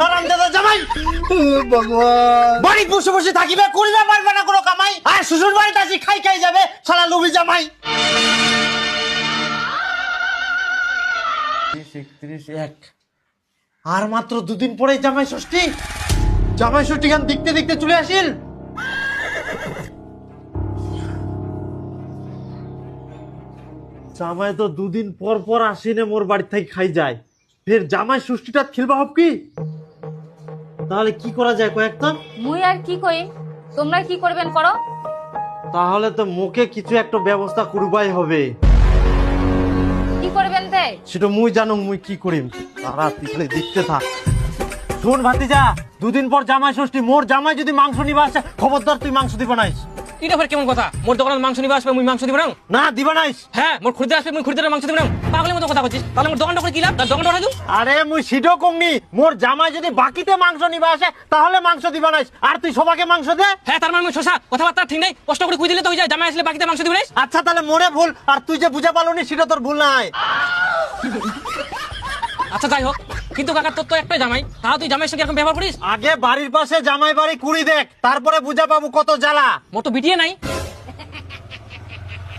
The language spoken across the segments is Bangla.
হারামজাদা জামাই। ভগবান, বাড়ি বসে বসে থাকিবে, করিবে পারবে না কোনো কামাই, আর শ্বশুর বাড়িতে আসি খাই খাই যাবে শালা লুবি জামাই। 31 আর মাত্র দুদিন পরে জামাই ষষ্ঠী। জামাই ষষ্ঠী গান দেখতে দেখতে চলে আসিল। জামাই তো দুদিন পর পর আসিনে মোর বাড়ি থেকে খাই যায়, ফের জামাই ষষ্ঠীটা খেলবা হব কি? তাহলে কি করা যায় কয়েকটা? মুই আর কি কই, তোমরা কি করবেন করো। তাহলে তো মুখে কিছু একটা ব্যবস্থা করবাই হবে। কি করবেন তে? সেটা মুই জানো মুই কি করিম, তারা পিছনে দেখতে থাক। শোন ভাতিজা, দুদিন পর জামাই ষষ্ঠী, মোর জামাই যদি মাংস নিবা আসে খবরদার তুই মাংস দিবা নাইস। এটা ফের কেমন কথা? মোর দোকানে মাংস নিবা আসবে, মুই মাংস দিব না? না দিবা নাইস। হ্যাঁ, মোর খরিদ্দার আসবে, মুই খরিদ্দারের মাংস দিব না? পাগলের মতো কথা বলছিস। তাহলে মোর দোকানটা করে কি লাভ? তার দোকানটা উঠাই দিও। আরে মুই সিডো কমনি, মোর জামাই যদি বাকিতে মাংস নিবা আসে তাহলে মাংস দিবা নাইস, আর তুই সবাইকে মাংস দে। হ্যাঁ, তার মানে মুই শোষা কথাবার্তা ঠিক নেই, কষ্ট করে কুই দিলে তো হয়ে যায়। জামাই আসলে বাকিতে মাংস দিব না? আচ্ছা তাহলে মোরে ভুল, আর তুই যে বুঝা পালনি সেটা তোর ভুল নাই। আচ্ছা যাই হোক, কিন্তু কাকা তোর তো একটাই জামাই, তাও তুই জামাইয়ের সঙ্গে এরকম ব্যবহার করিস? আগে বাড়ির পাশে জামাই বাড়ি কুড়ি দেখ, তারপরে বুঝা পাবো কত জ্বালা। মোর তো বিটিয়ে নাই।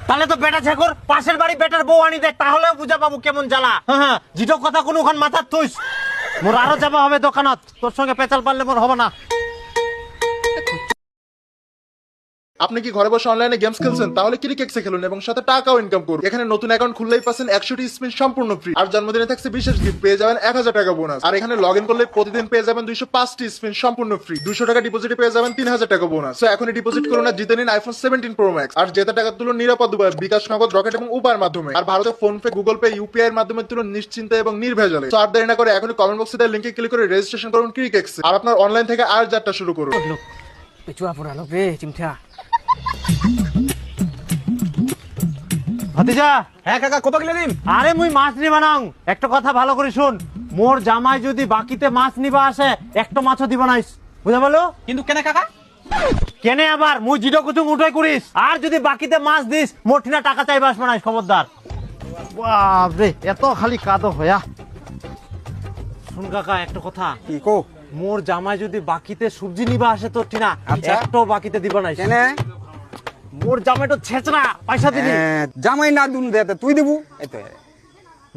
তাহলে তো বেটা ঝেকর পাশের বাড়ি বেটার বউ আনি দেখ, তাহলেও বুঝা পাবো কেমন জ্বালা। হ্যাঁ, যেটা কথা কোনোখান মাথার থইস। মোর আরো যাবা হবে দোকানত, তোর সঙ্গে পেঁচাল পারলে মোর হবে না। আপনি কি ঘরে বসে অনলাইনে গেমস খেলছেন? তাহলে ক্রিকেক্সে খেলুন এবং সাথে টাকাও ইনকাম করুন। এখানে নতুন অ্যাকাউন্ট খুললেই পাচ্ছেন 100টি স্পিন সম্পূর্ণ ফ্রি, আর জন্মদিনে থাকছে বিশেষ গিফট, পেয়ে যাবেন 1000 টাকা বোনাস। আর এখানে লগ ইন করলে প্রতিদিন পেয়ে যাবেন 205টি স্পিন সম্পূর্ণ ফ্রি, 200 টাকা ডিপোজিটে পেয়ে যাবেন 3000 টাকা বোনাস। তো এখনই ডিপোজিট করুন আর জিতে নিন আইফোন 17 প্রো ম্যাক্স। আর জেতা টাকা তুলুন নিরাপদ উপায়, বিকাশ, নগদ, রকেট এবং উপায়ের মাধ্যমে। আর ভারতে phone pay, Google pay, UPI এর মাধ্যমে তুলুন নিশ্চিন্তে এবং নির্ভেজালে। তো আর দেরি না করে এখনই কমেন্ট বক্সে দেওয়া লিংকে ক্লিক করে রেজিস্ট্রেশন করুন ক্রিকেক্সে, আর আপনার অনলাইন থেকে আর যাত্রা শুরু করুন। পেছুয়া পড়ালো রে চিমঠা। ভাতিজা, হ্যাঁ কাকা, কত কিলো দিন? আরে মুই মাছ নিবা নাও। একটা কথা ভালো করে শুন, মোর জামাই যদি বাকিতে মাছ নিবা আসে একটা মাছও দিবা নাইস, বুঝা বলো? কিন্তু কেন কাকা? কেনে আবার মুই জিডো কুচুং উঠাই করিস, আর যদি বাকিতে মাছ দিস মোর ঠিনা টাকা চাইবা আসবে নাইস, খবরদার। বাপরে, এত খালি কাদো হয়া। শুন কাকা একটা কথা, কি কো? মোর জামাই যদি বাকিতে সবজি নিবা আসে তোর ঠিনা আচ্ছা। একটাও বাকিতে দিবা নাইস। কেনে? মোর জামাই তো ছেচরা, পয়সা দিবি জামাই না দুন দে তুই দিবু? এই তো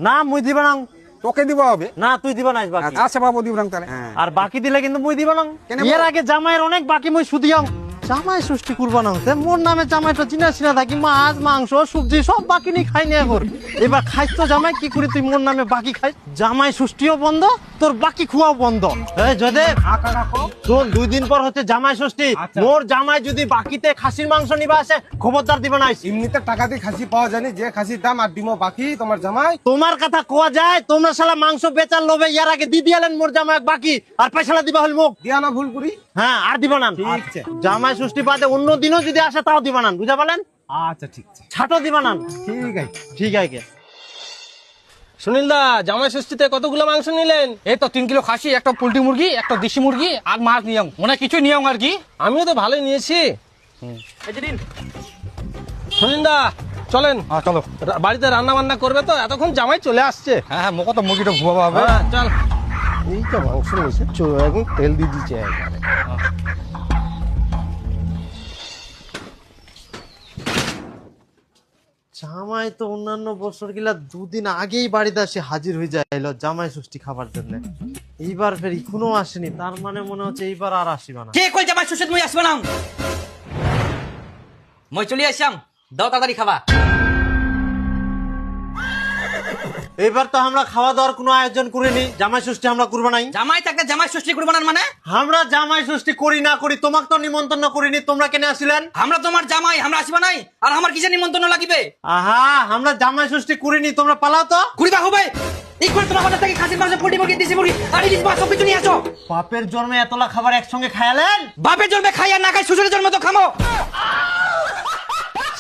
না, মুই দিবা নাও। তোকে দিব হবে? না তুই দিবা নাইস বাকি। আচ্ছা বাবু দিব রং তাহলে। আর বাকি দিলে কিন্তু মুই দিবা না। কেন এর বল? আগে জামাইয়ের অনেক বাকি মুই সুদিয়াম। জামাই ষষ্ঠী করবা না, মোর নামে জামাইটা চিনা চিনা থাকি, মাছ মাংস সবজি সব বাকি নি খাই নিয়ে কর। এবার খাইছ তো জামাই, কি করি তুই মোর নামে বাকি খাই? জামাই ষষ্ঠীও বন্ধ, তোর বাকি খুয়াও বন্ধ। এই জয়দেব, শোন, 2 দিন পর হচ্ছে জামাই ষষ্ঠী। মোর জামাই যদি বাকিতে খাসির মাংস নিবা আসে খবরদার দিবা নাই। এমনিতে টাকা দিয়ে খাসি পাওয়া যায়নি, যে খাসির দাম আর ডিমও বাকি তোমার জামাই। তোমার কথা কোয়া যায়, তোমরা শালা মাংস বেচার লোভে ইয়ার আগে দি দিয়ালেন মোর জামাই বাকি, আর পয়সাটা দিবা হল মুখ। দিয়া না ভুল করি? হ্যাঁ, আর দিবা না। ঠিক আছে। জামাই ষষ্ঠী বাদে অন্য দিনও যদি আসে তাও দিবা না, বুঝা পালেন? আচ্ছা ঠিক আছে, ছাটো দিবা না। ঠিক আছে। ঠিক আছে। সুনীল দা, জামাই ষষ্ঠীতে কতগুলো মাংস নিলেন? এই তো 3 কিলো খাসি, একটা পোল্ট্রি মুরগি, একটা দেশি মুরগি, আর মাছ নিয়ম মনে হয় কিছু নিয়ম আর কি। আমিও তো ভালোই নিয়েছি। সুনীল দা চলেন। চলো, বাড়িতে রান্না বান্না করবে তো, এতক্ষণ জামাই চলে আসছে। হ্যাঁ, মোকে তো মুরগিটা ঘুমাবো হবে। চল। এই তো মাংস নিয়েছে, এখন তেল দিয়ে দিচ্ছে একবারে। জামাই তো অন্যান্য বছর গিলা 2 দিন আগেই বাড়িতে আসে হাজির হয়ে যাইলো জামাই ষষ্ঠী খাবার জন্য। এইবার ফের এখনো আসেনি, তার মানে মনে হচ্ছে এইবার আর আসিবা না। কে কই জামাই ষষ্ঠী মই আসবে না? মই চলে আসলাম, দাও তাড়াতাড়ি খাবা। এইবার তো আমরা খাওয়া দাওয়ার কোনো আয়োজন করিনি, জামাই ষষ্ঠী আমরা করবো নাই। জামাই থাকতে জামাই ষষ্ঠী করবো না মানে? আমরা জামাই ষষ্ঠী করি না করি, তোমাকে তো নিমন্ত্রণ করিনি, তোমরা কেন আসিলেন? আমরা তোমার জামাই, আমরা আসবা নাই, আর আমার কিসের নিমন্ত্রণ লাগিবে? আহা, আমরা জামাই ষষ্ঠী করিনি, তোমরা পালাও তো। ঘুরিবা হবে এই করে তোমার বাড়ি থেকে খাসির মাংস, পোল্ট্রি মুরগি, দেশি মুরগি আর ইলিশ মাছ সব কিছু নিয়ে আসো। বাপের জন্মে এতলা খাবার একসঙ্গে খায়ালেন? বাপের জন্মে খাই আর না খাই শ্বশুরের জন্মে তো খামো।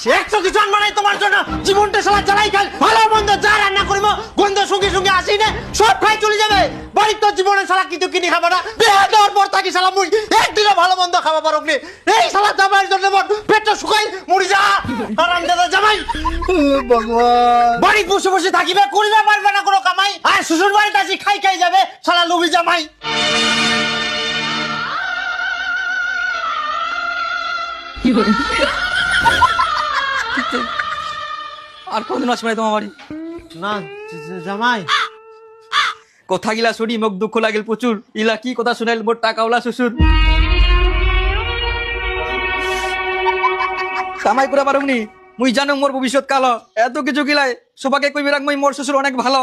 সে 100 কিছু বানাই তোমার জন্য, জীবনটা সালা জ্বালাই খাই, ভালো মন্দ যা রান্না করবো গন্ধ সঙ্গে সঙ্গে আসি না, সব খাই চলে যাবে। বাড়ির তো জীবনে সালা কিছু কিনে খাবো না, বিয়ে দেওয়ার পর থাকি সালা মুই একদিনও ভালো মন্দ খাবো পারো নি। এই সালা জামাইয়ের জন্য মোর পেটটা শুকাই মরি যা। হারামজাদা জামাই, ভগবান, বাড়ি বসে বসে থাকিবে, করিবে পারবে না কোনো কামাই, আর শ্বশুর বাড়িতে আসি খাই খাই যাবে শালা লুবি জামাই। আর কোনদিন আসবে না তোমার বাড়ি? না জামাই কথা গিলা শুনি মোক দুঃখ লাগিল প্রচুর। ইলা কি কথা শুনাইল মোর টাকাওয়ালা শ্বশুর। কামাই করে পারুমনি, মুই জানো মোর ভবিষ্যৎ কালো। এত কিছু গিলাই সবাকে কইবি রাখ, মোর শ্বশুর অনেক ভালো।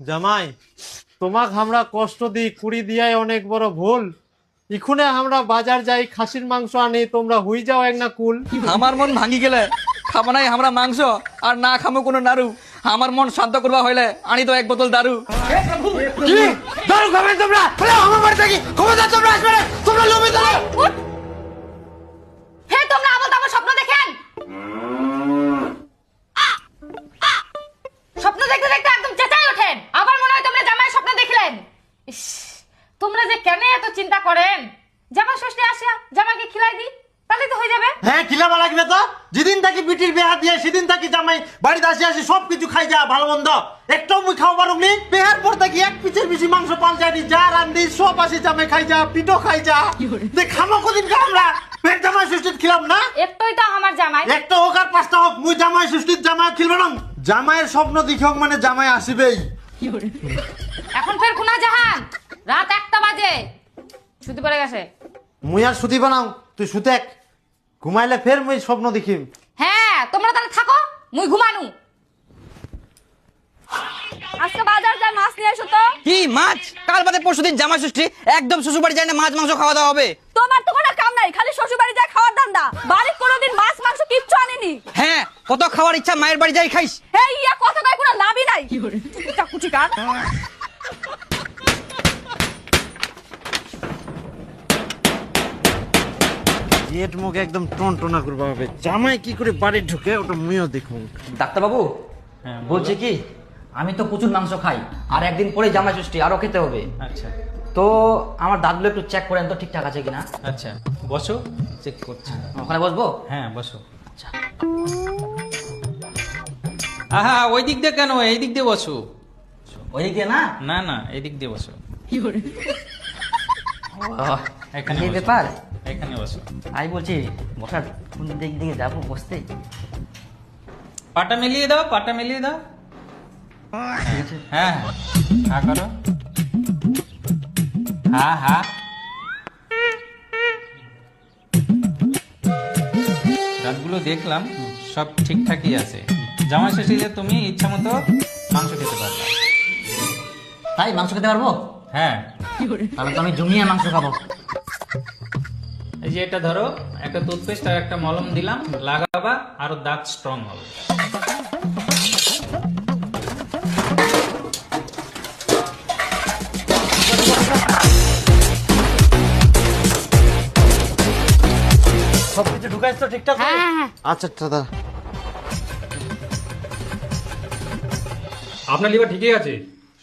জামাই তোমাক আমরা কষ্ট দিই, কুড়ি দিয়াই অনেক বড় ভুল। ইখুনে আমরা বাজার যাই, খাসির মাংস আনি, তোমরা হুই যাও এক না কুল। আমার মন ভাঙি গেলে খাবো নাই আমরা মাংস, আর না খামো কোনো নাড়ু। আমার মন শান্ত করবা হইলে আনি তো এক বোতল দারু। দারু খাবেন তোমরা? আমার বাড়ি থাকি ক্ষমতা তোমরা আসবে না, তোমরা লোভে দাও। হে তোমরা আবল তাবল স্বপ্ন দেখেন? স্বপ্ন দেখতে দেখতে একদম চেঁচাই ওঠেন। আবার মনে হয় তোমরা জামাই স্বপ্ন দেখলেন। ইস, তোমরা যে কেন এত চিন্তা করেন? জামাই ষষ্ঠী আসিয়া জামাইকে খিলাই দি, তাহলে তো হয়ে যাবে। হ্যাঁ খিলাবা লাগবে তো। যেদিন থাকি বিটির বিয়া দিয়ে সেদিন থাকি জামাই বাড়িতে আসি আসি সবকিছু খাই যা, ভালো মন্দ একটাও মুই খাওয়া পারুক নি। বিয়ার পর থাকি এক পিছের বেশি মাংস পাল্টানি, যা রান্ধি সব আসি জামাই খাই যা, পিঠো খাই যা। খামো কদিন আমরা পেট জামাই ষষ্ঠীত খিলাম না। একটাই তো আমার জামাই। একটা হোক আর পাঁচটা হোক, মুই জামাই ষষ্ঠীত জামাই খিলব না। জামাইয়ের স্বপ্ন দেখি হোক মানে জামাই আসিবেই। এখন ফের খুনা জাহান, রাত 1টা বাজে, ছুটি পড়ে গেছে। মুই আর সুতি বানাও, তুই সুতেক। ঘুমাইলে ফের মুই স্বপ্ন দেখিম। হ্যাঁ তোমরা তাহলে থাকো, মুই ঘুমানু। আজকে বাজার যা মাছ নিয়ে এসো তো। কি মাছ? কাল বাদে পরশুদিন জামাই ষষ্ঠী, একদম শ্বশুর বাড়ি যাই না মাছ মাংস খাওয়া দাওয়া হবে। তোমার তো কোনো কাম নাই, খালি শ্বশুর বাড়ি যায় খাওয়ার ধান্দা। বাড়ির কোনোদিন মাছ মাংস কিচ্ছু আনেনি। হ্যাঁ, কত খাওয়ার ইচ্ছা মায়ের বাড়ি যাই খাইস। এই ইয়া কথা কয় কোনো লাভই নাই। কুচি কার গেট মুখে একদম টনটনা করবা হবে। জামাই কি করে বাড়ি ঢুকে ওটা মুইও দেখুন। ডাক্তারবাবু বলছি কি, আমি তো প্রচুর মাংস খাই, আর একদিন পরে জামাই ষষ্ঠী আরো খেতে হবে। আচ্ছা তো আমার দাঁতগুলো একটু চেক করেন তো ঠিকঠাক আছে কিনা। আচ্ছা, বসো, চেক করছি। ওখানে বসবো? হ্যাঁ বসো। আচ্ছা। আহা, ওই দিক দিয়ে কেন, এই দিক দিয়ে বসো। ওইদিকে না? না না, এই দিক দিয়ে বসো। এখানে এই বসো। ব্যাপার। এখানে বসো। আমি বলছি বসার কোন দিক দিকে যাবো বসতে? পাটা মিলিয়ে দাও, পাটা মিলিয়ে দাও। হ্যাঁ হ্যাঁ করো। হ্যাঁ হ্যাঁ, দাঁতগুলো দেখলাম সব ঠিকঠাকই আছে। জামাই ষষ্ঠীতে তুমি ইচ্ছা মতো মাংস খেতে পারবে। তাই মাংস খেতে পারবো? হ্যাঁ, তাহলে তো আমি জমিয়ে মাংস খাবো। এই যে এটা ধরো, একটা টুথপেস্ট আর একটা মলম দিলাম, লাগাবা, আরো দাঁত স্ট্রং হবে। সবকিছু ঢুকাইছ তো ঠিকঠাক? হ্যাঁ হ্যাঁ। আচ্ছা দাদা। আপনার লিভার ঠিকই আছে,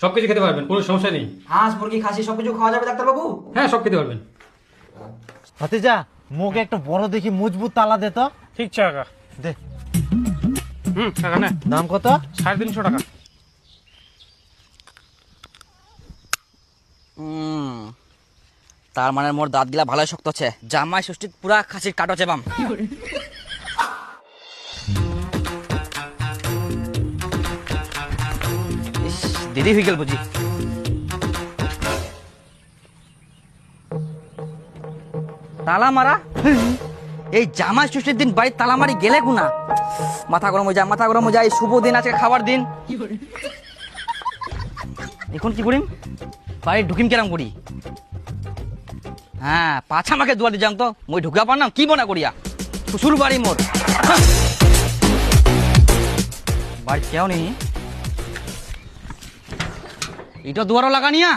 সবকিছু খেতে পারবেন, কোনো সমস্যা নেই। হাঁস মুরগি খাসি সবকিছু খাওয়া যাবে ডাক্তারবাবু? হ্যাঁ, সব খেতে পারবেন। ভাতিজা মুখে একটা বড় দেখি মজবুত তালা দে তো। ঠিক আছে কাকা। দে। টাকা না, দাম কত? 350 টাকা। তার মানে মোর দাঁত গিলা ভালোই শক্ত আছে। জামাই ষষ্ঠী পুরা খাসির কাটো চেবাম। ইস, দেরি হয়ে গেল বুঝি। তালা মারা? এই জামাই ষষ্ঠীর দিন বাড়ির তালা মারি গেলে গুনা। মাথা গরম হয়ে যায়, মাথা গরম হয়ে যায়। শুভ দিন আজকে, খাবার দিন। এখন কি করিম? বাড়ি ঢুকিম কেরাম করি? হ্যাঁ, পাছা আমাকে দুয়ারে যাম তো, মই ঢুকা পারলাম কি বনা করিয়া। শ্বশুর বাড়ি মোর। বাড়ি কেউ নেই, এটা দুয়ারও লাগানিয়া।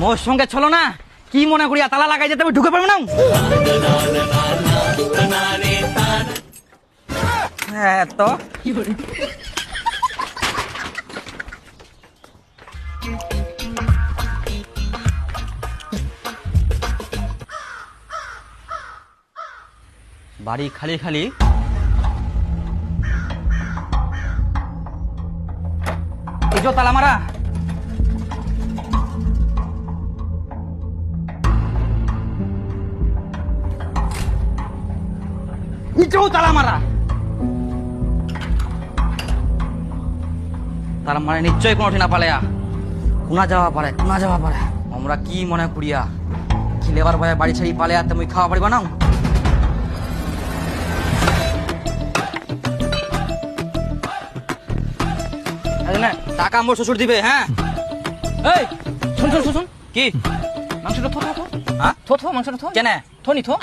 মোর সঙ্গে চলো না, কি মনে করিয়া তালা লাগাই যেতে ঢুকে পারবো না। হ্যাঁ তো বাড়ি খালি খালি, নিচেও তালা মারা নিচেও তালা মারা তার মানে নিশ্চয়ই কোনো ঠিনা পালেয়া কোনা যাওয়া পারে আমরা কি মনে করিয়া খিলেবার ভাই বাড়ি ছাড়ি পালেয়া তুমি খাওয়া পারিবা না টাকা মোর শ্বশুর দিবে হ্যাঁ এই শুন শুন শুন শুন কি মাংসটা থো থো থো হ্যাঁ থো থো মাংসটা থো কেন থো নি থো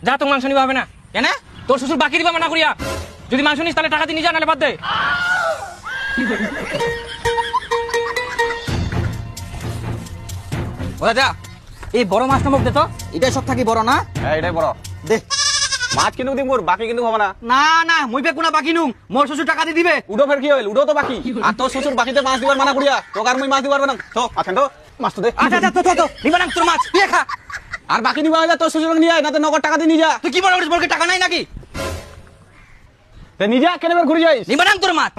যা তো মাংস নিবা হবে না কেন তোর শ্বশুর বাকি দিবা মানা করিয়া যদি মাংস নিস তাহলে টাকা দিয়ে নিয়ে যা নাহলে বাদ দে ও দাদা এই বড় মাছটা মুখ দে তো এটাই সব থাকি বড় না হ্যাঁ এটাই বড় দে মাছ কিন্তু দিম মোর বাকি কিন্তু হবে না না না মুই পে কোনা বাকি নুম মোর শ্বশুর টাকা দিয়ে দিবে উডো ফের কি হইল উডো তো বাকি আর তোর শ্বশুর বাকিতে মাছ দিবার মানা করিয়া তোক আর মুই মাছ দিবার না তো আছেন তো মাছ তো দে আচ্ছা আচ্ছা তো তো তো নিবা না তোর মাছ তুই খা আর বাকি নিবা হইলে তোর শ্বশুর নিয়ে আয় না তো নগদ টাকা দিয়ে নিয়ে যা তুই কি মনে করিস মোর টাকা নাই নাকি তে নিয়ে যা কেন ঘুরে যাইস নিবা না তোর মাছ